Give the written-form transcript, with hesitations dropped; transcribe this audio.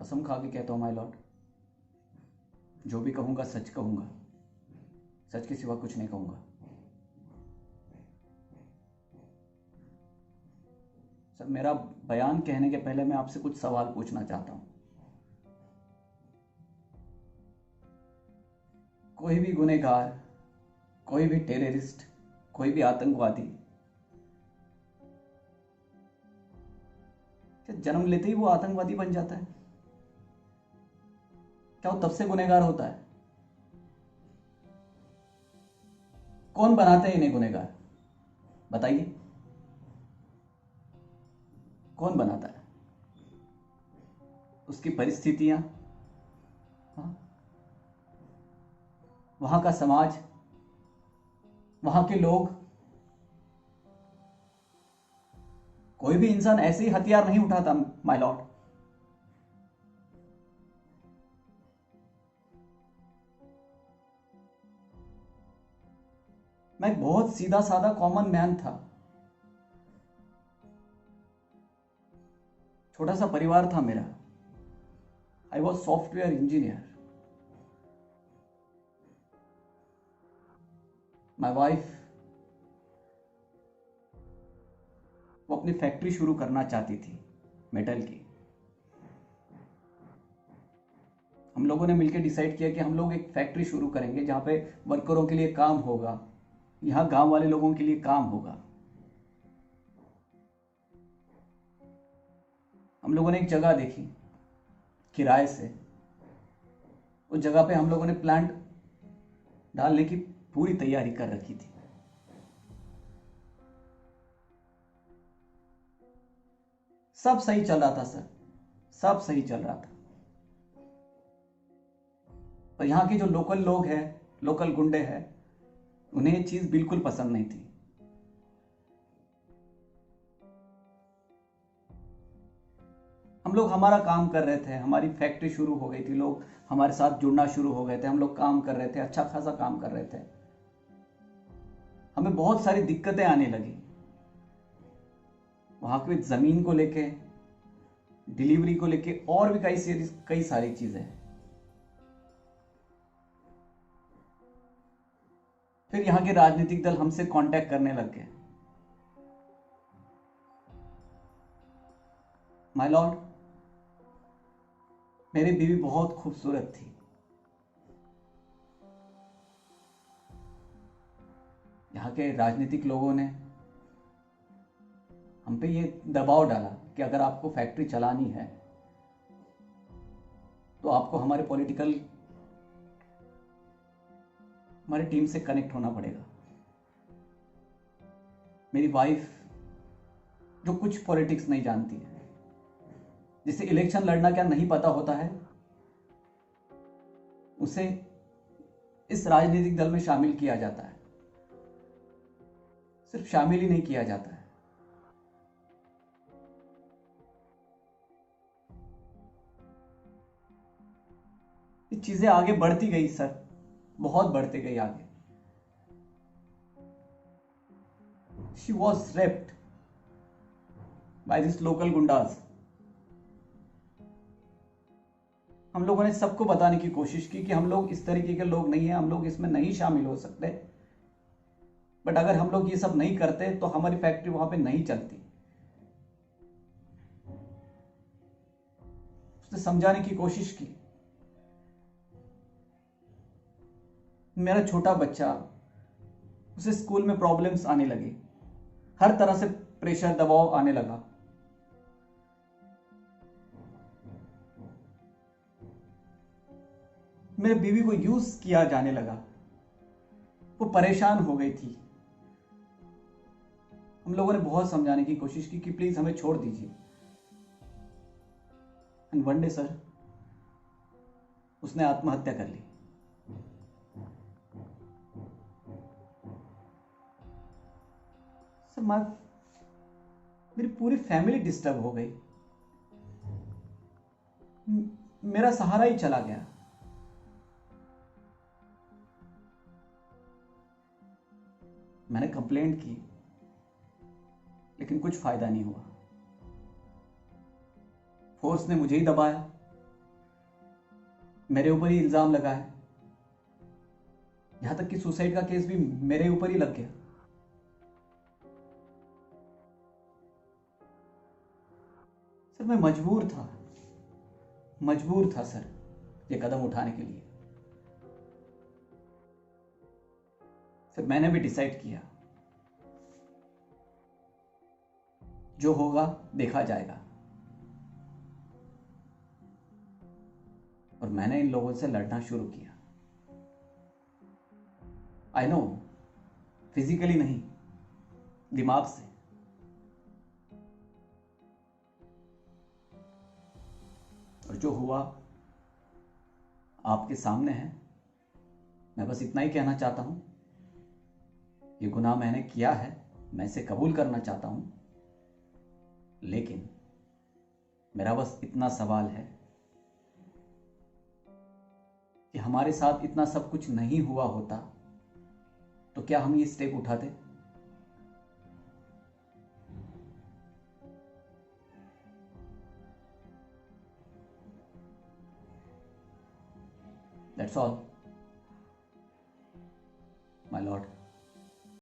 कसम खा के कहता हूं माय लॉर्ड, जो भी कहूंगा सच कहूंगा, सच के सिवा कुछ नहीं कहूंगा। सर, मेरा बयान कहने के पहले मैं आपसे कुछ सवाल पूछना चाहता हूं। कोई भी गुनहगार, कोई भी टेररिस्ट, कोई भी आतंकवादी क्या जन्म लेते ही वो आतंकवादी बन जाता है? क्या वो तब से गुनहगार होता है? कौन बनाते हैं इन्हें गुनहगार? बताइए, कौन बनाता है? उसकी परिस्थितियां, हाँ? वहां का समाज, वहां के लोग। कोई भी इंसान ऐसे ही हथियार नहीं उठाता माय लॉर्ड। मैं एक बहुत सीधा साधा कॉमन मैन था, छोटा सा परिवार था मेरा। I was software engineer. My wife, वो अपनी फैक्ट्री शुरू करना चाहती थी मेटल की। हम लोगों ने मिलकर डिसाइड किया कि हम लोग एक फैक्ट्री शुरू करेंगे जहां पे वर्करों के लिए काम होगा, यहां गांव वाले लोगों के लिए काम होगा। हम लोगों ने एक जगह देखी किराए से। उस जगह पे हम लोगों ने प्लांट डालने की पूरी तैयारी कर रखी थी। सब सही चल रहा था सर, सब सही चल रहा था। पर यहां के जो लोकल लोग हैं, लोकल गुंडे हैं, उन्हें ये चीज बिल्कुल पसंद नहीं थी। हम लोग हमारा काम कर रहे थे, हमारी फैक्ट्री शुरू हो गई थी, लोग हमारे साथ जुड़ना शुरू हो गए थे, हम लोग काम कर रहे थे, अच्छा खासा काम कर रहे थे। हमें बहुत सारी दिक्कतें आने लगी वहां की जमीन को लेके, डिलीवरी को लेके, और भी कई सारी चीजें। फिर यहाँ के राजनीतिक दल हमसे कांटेक्ट करने लग गए। माय लॉर्ड, मेरी बीवी बहुत खूबसूरत थी। यहाँ के राजनीतिक लोगों ने हम पे ये दबाव डाला कि अगर आपको फैक्ट्री चलानी है तो आपको हमारी टीम से कनेक्ट होना पड़ेगा। मेरी वाइफ, जो कुछ पॉलिटिक्स नहीं जानती है, जिसे इलेक्शन लड़ना क्या नहीं पता होता है, उसे इस राजनीतिक दल में शामिल किया जाता है। सिर्फ शामिल ही नहीं किया जाता है, ये चीजें आगे बढ़ती गई सर, बहुत बढ़ती गई आगे। She was raped by this local goondas. हम लोगों ने सबको बताने की कोशिश की कि हम लोग इस तरीके के लोग नहीं हैं, हम लोग इसमें नहीं शामिल हो सकते, बट अगर हम लोग ये सब नहीं करते तो हमारी फैक्ट्री वहां पे नहीं चलती। उसने समझाने की कोशिश की। मेरा छोटा बच्चा, उसे स्कूल में प्रॉब्लम्स आने लगी, हर तरह से प्रेशर, दबाव आने लगा। मेरे बीवी को यूज किया जाने लगा, वो परेशान हो गई थी। हम लोगों ने बहुत समझाने की कोशिश की कि प्लीज हमें छोड़ दीजिए। एंड वन डे सर, उसने आत्महत्या कर ली। सर, मेरी पूरी फैमिली डिस्टर्ब हो गई, मेरा सहारा ही चला गया। मैंने कंप्लेंट की, लेकिन कुछ फायदा नहीं हुआ। फोर्स ने मुझे ही दबाया, मेरे ऊपर ही इल्जाम लगा है, यहां तक कि सुसाइड का केस भी मेरे ऊपर ही लग गया। सर मैं मजबूर था सर ये कदम उठाने के लिए। सर मैंने भी डिसाइड किया, जो होगा देखा जाएगा, और मैंने इन लोगों से लड़ना शुरू किया। आई नो, फिजिकली नहीं, दिमाग से। और जो हुआ आपके सामने है। मैं बस इतना ही कहना चाहता हूं, ये गुनाह मैंने किया है, मैं इसे कबूल करना चाहता हूं, लेकिन मेरा बस इतना सवाल है कि हमारे साथ इतना सब कुछ नहीं हुआ होता तो क्या हम ये स्टेप उठाते? That's all my Lord.